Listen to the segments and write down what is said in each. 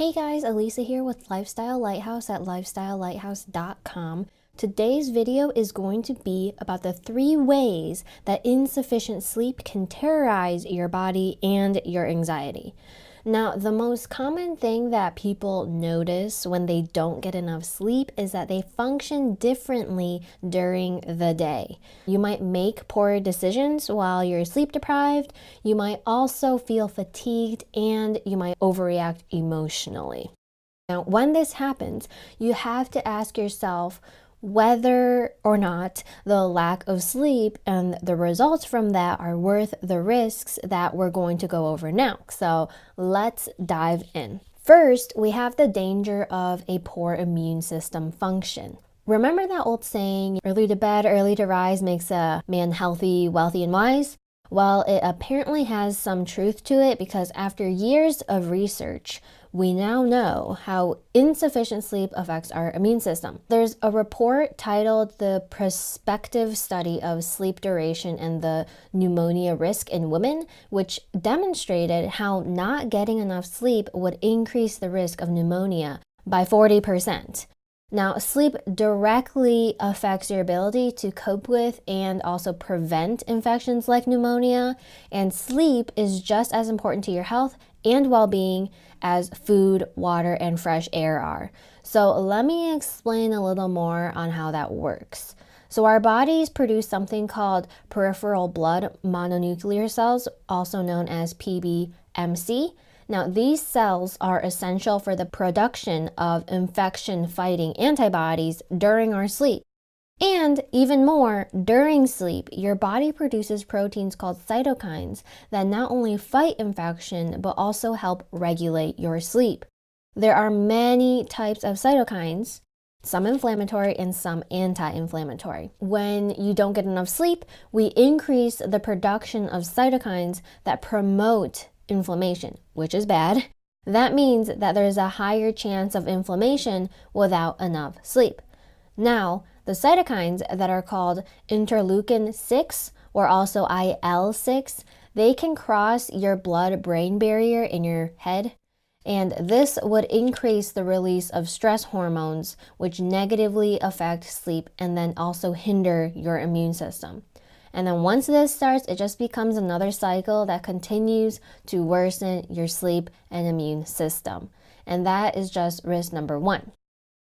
Hey guys, Elisa here with Lifestyle Lighthouse at lifestylelighthouse.com. Today's video is going to be about the 3 ways that insufficient sleep can terrorize your body and your anxiety. Now, the most common thing that people notice when they don't get enough sleep is that they function differently during the day. You might make poor decisions while you're sleep deprived. You might also feel fatigued and you might overreact emotionally. Now, when this happens, you have to ask yourself whether or not the lack of sleep and the results from that are worth the risks that we're going to go over now. So let's dive in. First, we have the danger of a poor immune system function. Remember that old saying, early to bed, early to rise makes a man healthy, wealthy, and wise? Well, it apparently has some truth to it because after years of research, we now know how insufficient sleep affects our immune system. There's a report titled The Prospective Study of Sleep Duration and the Pneumonia Risk in Women, which demonstrated how not getting enough sleep would increase the risk of pneumonia by 40%. Now, sleep directly affects your ability to cope with and also prevent infections like pneumonia, and sleep is just as important to your health and well-being as food, water, and fresh air are. So let me explain a little more on how that works. So our bodies produce something called peripheral blood mononuclear cells, also known as PBMC. Now, these cells are essential for the production of infection-fighting antibodies during our sleep. And even more, during sleep, your body produces proteins called cytokines that not only fight infection, but also help regulate your sleep. There are many types of cytokines, some inflammatory and some anti-inflammatory. When you don't get enough sleep, we increase the production of cytokines that promote inflammation, which is bad. That means that there's a higher chance of inflammation without enough sleep. Now, the cytokines that are called interleukin 6 or also IL-6, they can cross your blood-brain barrier in your head, and this would increase the release of stress hormones, which negatively affect sleep and then also hinder your immune system. And then once this starts, it just becomes another cycle that continues to worsen your sleep and immune system. And that is just risk number 1.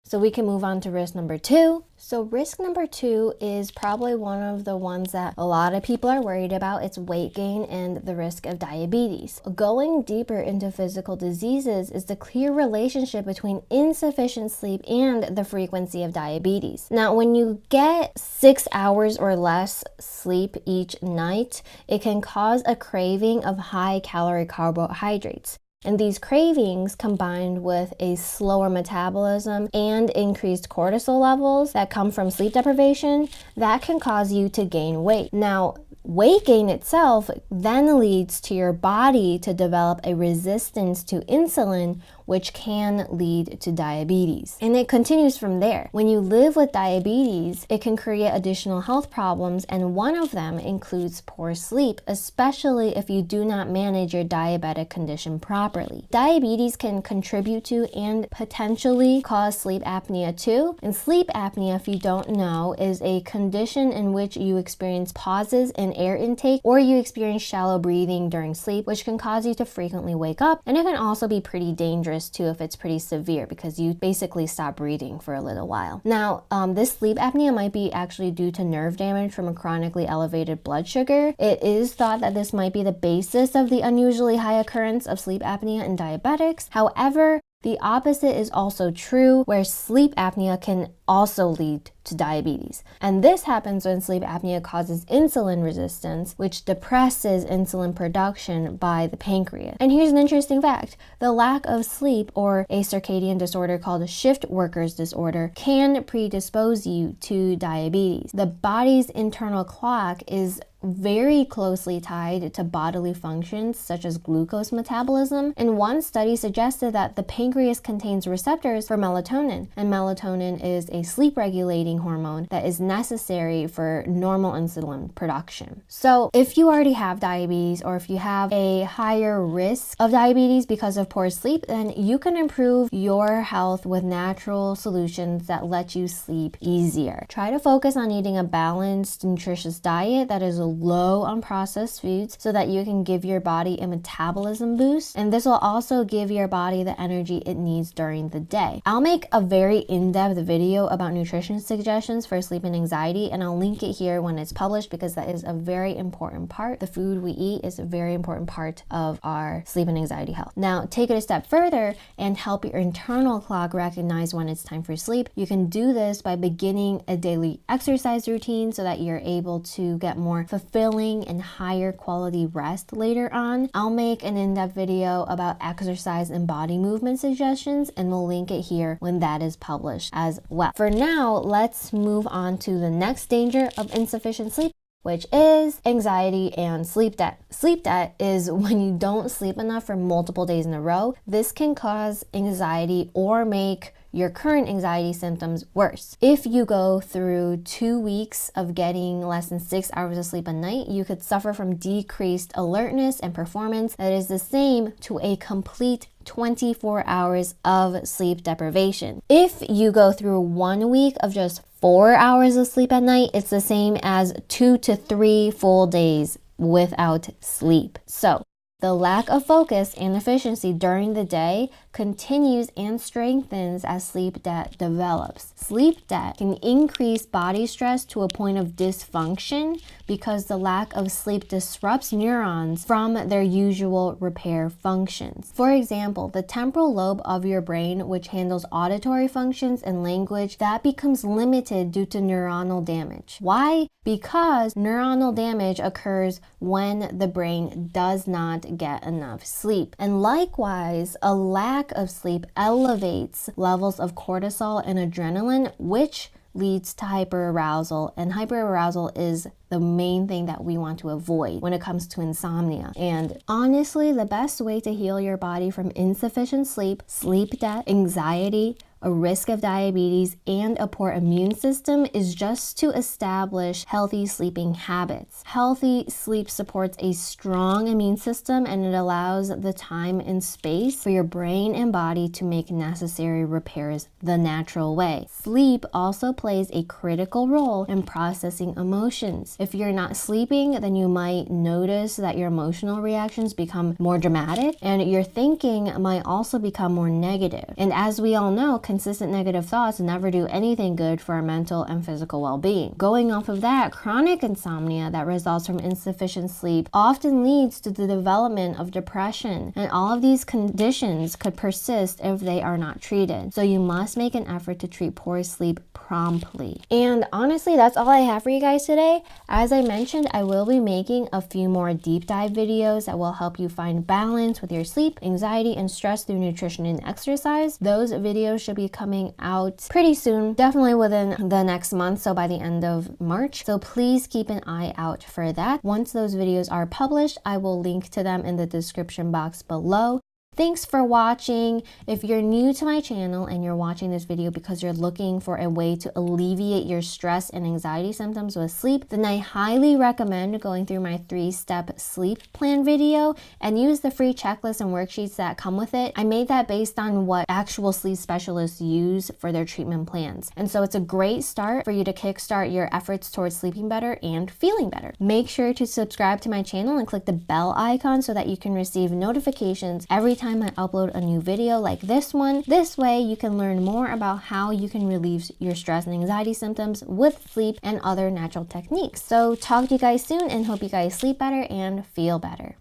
So we can move on to risk number 2. So risk number 2 is probably one of the ones that a lot of people are worried about. It's weight gain and the risk of diabetes. Going deeper into physical diseases is the clear relationship between insufficient sleep and the frequency of diabetes. Now, when you get 6 hours or less sleep each night, it can cause a craving of high-calorie carbohydrates. And these cravings, combined with a slower metabolism and increased cortisol levels that come from sleep deprivation, that can cause you to gain weight. Now, weight gain itself then leads to your body to develop a resistance to insulin, which can lead to diabetes. And it continues from there. When you live with diabetes, it can create additional health problems, and one of them includes poor sleep, especially if you do not manage your diabetic condition properly. Diabetes can contribute to and potentially cause sleep apnea too. And sleep apnea, if you don't know, is a condition in which you experience pauses in air intake or you experience shallow breathing during sleep, which can cause you to frequently wake up, and it can also be pretty dangerous too if it's pretty severe because you basically stop breathing for a little while. Now, this sleep apnea might be actually due to nerve damage from a chronically elevated blood sugar. It is thought that this might be the basis of the unusually high occurrence of sleep apnea in diabetics. However, the opposite is also true, where sleep apnea can also lead to diabetes. And this happens when sleep apnea causes insulin resistance, which depresses insulin production by the pancreas. And here's an interesting fact. The lack of sleep, or a circadian disorder called shift workers disorder, can predispose you to diabetes. The body's internal clock is very closely tied to bodily functions such as glucose metabolism, and one study suggested that the pancreas contains receptors for melatonin, and melatonin is a sleep regulating hormone that is necessary for normal insulin production. So if you already have diabetes, or if you have a higher risk of diabetes because of poor sleep, then you can improve your health with natural solutions that let you sleep easier. Try to focus on eating a balanced, nutritious diet that is low on processed foods so that you can give your body a metabolism boost, and this will also give your body the energy it needs during the day. I'll make a very in-depth video about nutrition suggestions for sleep and anxiety, and I'll link it here when it's published because that is a very important part. The food we eat is a very important part of our sleep and anxiety health. Now, take it a step further and help your internal clock recognize when it's time for sleep. You can do this by beginning a daily exercise routine so that you're able to get more fulfilling and higher quality rest later on. I'll make an in-depth video about exercise and body movement suggestions, and we'll link it here when that is published as well. For now, let's move on to the next danger of insufficient sleep, which is anxiety and sleep debt. Sleep debt is when you don't sleep enough for multiple days in a row. This can cause anxiety or make your current anxiety symptoms worse. If you go through 2 weeks of getting less than 6 hours of sleep a night, you could suffer from decreased alertness and performance that is the same to a complete 24 hours of sleep deprivation. If you go through 1 week of just 4 hours of sleep at night, it's the same as 2 to 3 full days without sleep. So the lack of focus and efficiency during the day continues and strengthens as sleep debt develops. Sleep debt can increase body stress to a point of dysfunction because the lack of sleep disrupts neurons from their usual repair functions. For example, the temporal lobe of your brain, which handles auditory functions and language, that becomes limited due to neuronal damage. Why? Because neuronal damage occurs when the brain does not get enough sleep. And likewise, a lack of sleep elevates levels of cortisol and adrenaline, which leads to hyperarousal, and hyperarousal is the main thing that we want to avoid when it comes to insomnia. And honestly, the best way to heal your body from insufficient sleep, sleep debt, anxiety, a risk of diabetes, and a poor immune system is just to establish healthy sleeping habits. Healthy sleep supports a strong immune system, and it allows the time and space for your brain and body to make necessary repairs the natural way. Sleep also plays a critical role in processing emotions. If you're not sleeping, then you might notice that your emotional reactions become more dramatic, and your thinking might also become more negative. And as we all know, consistent negative thoughts never do anything good for our mental and physical well-being. Going off of that, chronic insomnia that results from insufficient sleep often leads to the development of depression, and all of these conditions could persist if they are not treated. So you must make an effort to treat poor sleep promptly. And honestly, that's all I have for you guys today. As I mentioned, I will be making a few more deep dive videos that will help you find balance with your sleep, anxiety, and stress through nutrition and exercise. Those videos should be coming out pretty soon, definitely within the next month, so by the end of March. So please keep an eye out for that. Once those videos are published, I will link to them in the description box below. Thanks for watching. If you're new to my channel and you're watching this video because you're looking for a way to alleviate your stress and anxiety symptoms with sleep, then I highly recommend going through my 3-step sleep plan video and use the free checklist and worksheets that come with it. I made that based on what actual sleep specialists use for their treatment plans. And so it's a great start for you to kickstart your efforts towards sleeping better and feeling better. Make sure to subscribe to my channel and click the bell icon so that you can receive notifications every time I upload a new video like this one. This way you can learn more about how you can relieve your stress and anxiety symptoms with sleep and other natural techniques. So talk to you guys soon, and hope you guys sleep better and feel better.